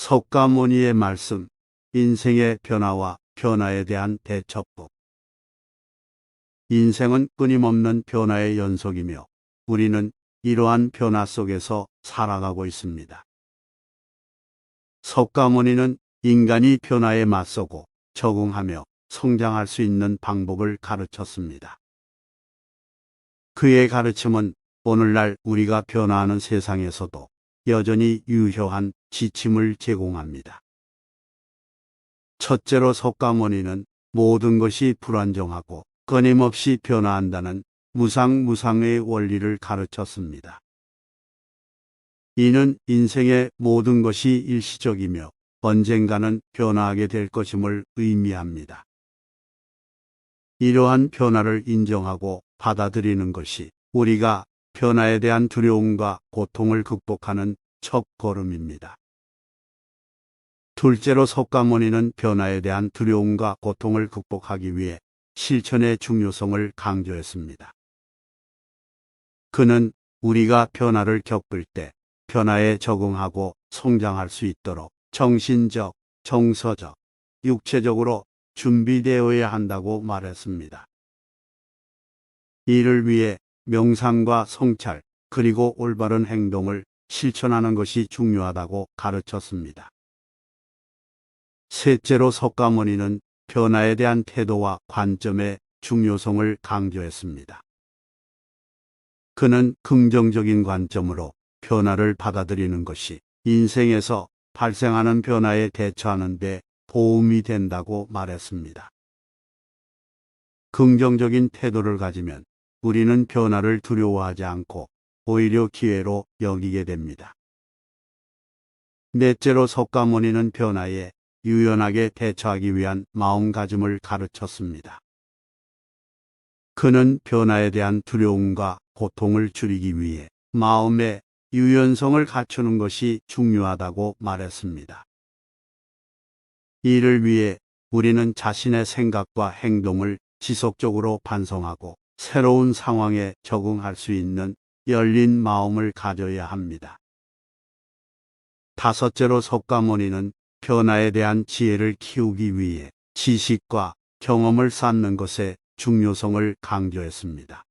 석가모니의 말씀, 인생의 변화와 변화에 대한 대처법. 인생은 끊임없는 변화의 연속이며 우리는 이러한 변화 속에서 살아가고 있습니다. 석가모니는 인간이 변화에 맞서고 적응하며 성장할 수 있는 방법을 가르쳤습니다. 그의 가르침은 오늘날 우리가 변화하는 세상에서도 여전히 유효한 지침을 제공합니다. 첫째로 석가모니는 모든 것이 불안정하고 끊임없이 변화한다는 무상무상의 원리를 가르쳤습니다. 이는 인생의 모든 것이 일시적이며 언젠가는 변화하게 될 것임을 의미합니다. 이러한 변화를 인정하고 받아들이는 것이 우리가 변화에 대한 두려움과 고통을 극복하는 첫걸음입니다. 둘째로 석가모니는 변화에 대한 두려움과 고통을 극복하기 위해 실천의 중요성을 강조했습니다. 그는 우리가 변화를 겪을 때 변화에 적응하고 성장할 수 있도록 정신적, 정서적, 육체적으로 준비되어야 한다고 말했습니다. 이를 위해 명상과 성찰, 그리고 올바른 행동을 실천하는 것이 중요하다고 가르쳤습니다. 셋째로 석가모니는 변화에 대한 태도와 관점의 중요성을 강조했습니다. 그는 긍정적인 관점으로 변화를 받아들이는 것이 인생에서 발생하는 변화에 대처하는 데 도움이 된다고 말했습니다. 긍정적인 태도를 가지면 우리는 변화를 두려워하지 않고 오히려 기회로 여기게 됩니다. 넷째로 석가모니는 변화에 유연하게 대처하기 위한 마음가짐을 가르쳤습니다. 그는 변화에 대한 두려움과 고통을 줄이기 위해 마음의 유연성을 갖추는 것이 중요하다고 말했습니다. 이를 위해 우리는 자신의 생각과 행동을 지속적으로 반성하고 새로운 상황에 적응할 수 있는 열린 마음을 가져야 합니다. 다섯째로 석가모니는 변화에 대한 지혜를 키우기 위해 지식과 경험을 쌓는 것의 중요성을 강조했습니다.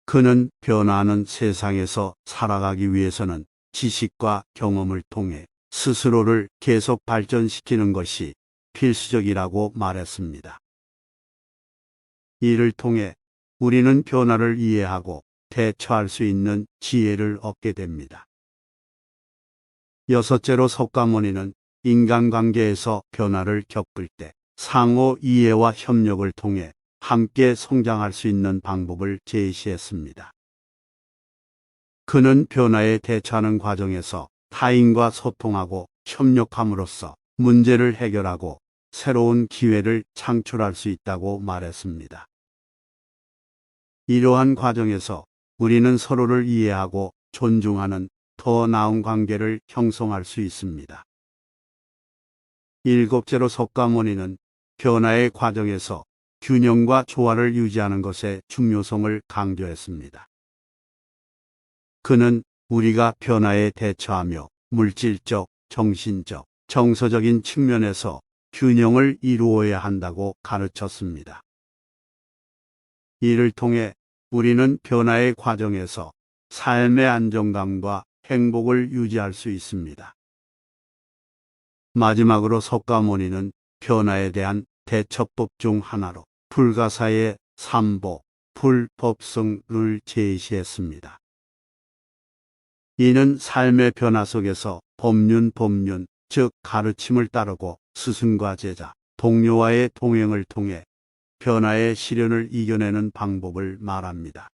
그는 변화하는 세상에서 살아가기 위해서는 지식과 경험을 통해 스스로를 계속 발전시키는 것이 필수적이라고 말했습니다. 이를 통해 우리는 변화를 이해하고 대처할 수 있는 지혜를 얻게 됩니다. 여섯째로 석가모니는 인간관계에서 변화를 겪을 때 상호 이해와 협력을 통해 함께 성장할 수 있는 방법을 제시했습니다. 그는 변화에 대처하는 과정에서 타인과 소통하고 협력함으로써 문제를 해결하고 새로운 기회를 창출할 수 있다고 말했습니다. 이러한 과정에서 우리는 서로를 이해하고 존중하는 더 나은 관계를 형성할 수 있습니다. 일곱째로 석가모니는 변화의 과정에서 균형과 조화를 유지하는 것의 중요성을 강조했습니다. 그는 우리가 변화에 대처하며 물질적, 정신적, 정서적인 측면에서 균형을 이루어야 한다고 가르쳤습니다. 이를 통해 우리는 변화의 과정에서 삶의 안정감과 행복을 유지할 수 있습니다. 마지막으로 석가모니는 변화에 대한 대처법 중 하나로 불가사의 삼보, 불법성을 제시했습니다. 이는 삶의 변화 속에서 법륜, 즉 가르침을 따르고 스승과 제자, 동료와의 동행을 통해 변화의 시련을 이겨내는 방법을 말합니다.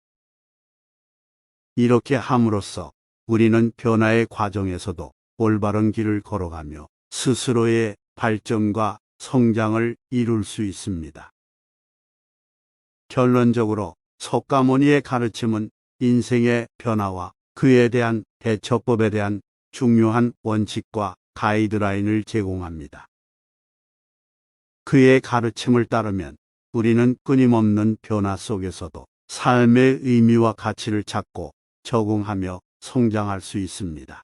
이렇게 함으로써 우리는 변화의 과정에서도 올바른 길을 걸어가며 스스로의 발전과 성장을 이룰 수 있습니다. 결론적으로 석가모니의 가르침은 인생의 변화와 그에 대한 대처법에 대한 중요한 원칙과 가이드라인을 제공합니다. 그의 가르침을 따르면 우리는 끊임없는 변화 속에서도 삶의 의미와 가치를 찾고 적응하며 성장할 수 있습니다.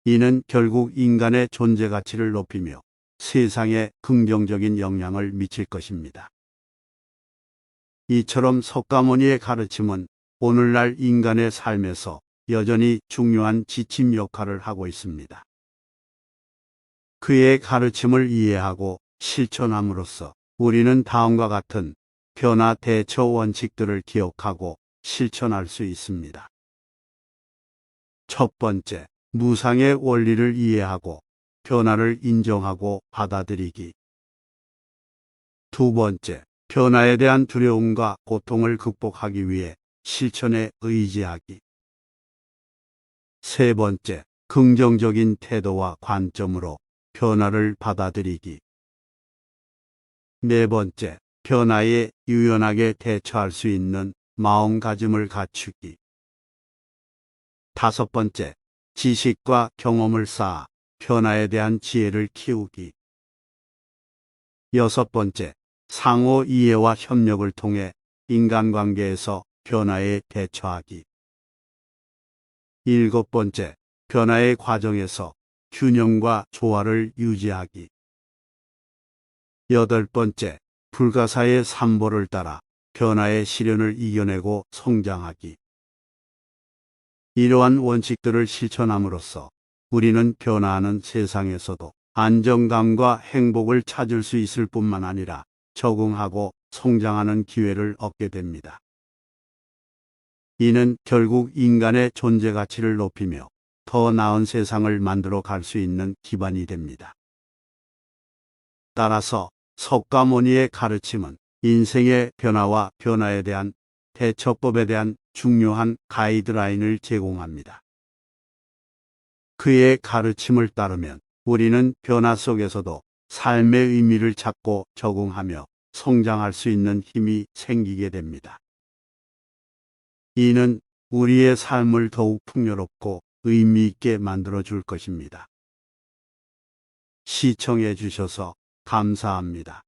이는 결국 인간의 존재 가치를 높이며 세상에 긍정적인 영향을 미칠 것입니다. 이처럼 석가모니의 가르침은 오늘날 인간의 삶에서 여전히 중요한 지침 역할을 하고 있습니다. 그의 가르침을 이해하고 실천함으로써 우리는 다음과 같은 변화 대처 원칙들을 기억하고 실천할 수 있습니다. 첫 번째, 무상의 원리를 이해하고 변화를 인정하고 받아들이기. 두 번째, 변화에 대한 두려움과 고통을 극복하기 위해 실천에 의지하기. 세 번째, 긍정적인 태도와 관점으로 변화를 받아들이기. 네 번째, 변화에 유연하게 대처할 수 있는 마음가짐을 갖추기. 다섯 번째, 지식과 경험을 쌓아 변화에 대한 지혜를 키우기. 여섯 번째, 상호 이해와 협력을 통해 인간관계에서 변화에 대처하기. 일곱 번째, 변화의 과정에서 균형과 조화를 유지하기. 여덟 번째, 불가사의 삼보를 따라 변화의 시련을 이겨내고 성장하기. 이러한 원칙들을 실천함으로써 우리는 변화하는 세상에서도 안정감과 행복을 찾을 수 있을 뿐만 아니라 적응하고 성장하는 기회를 얻게 됩니다. 이는 결국 인간의 존재 가치를 높이며 더 나은 세상을 만들어 갈 수 있는 기반이 됩니다. 따라서 석가모니의 가르침은 인생의 변화와 변화에 대한 대처법에 대한 중요한 가이드라인을 제공합니다. 그의 가르침을 따르면 우리는 변화 속에서도 삶의 의미를 찾고 적응하며 성장할 수 있는 힘이 생기게 됩니다. 이는 우리의 삶을 더욱 풍요롭고 의미 있게 만들어 줄 것입니다. 시청해 주셔서 감사합니다.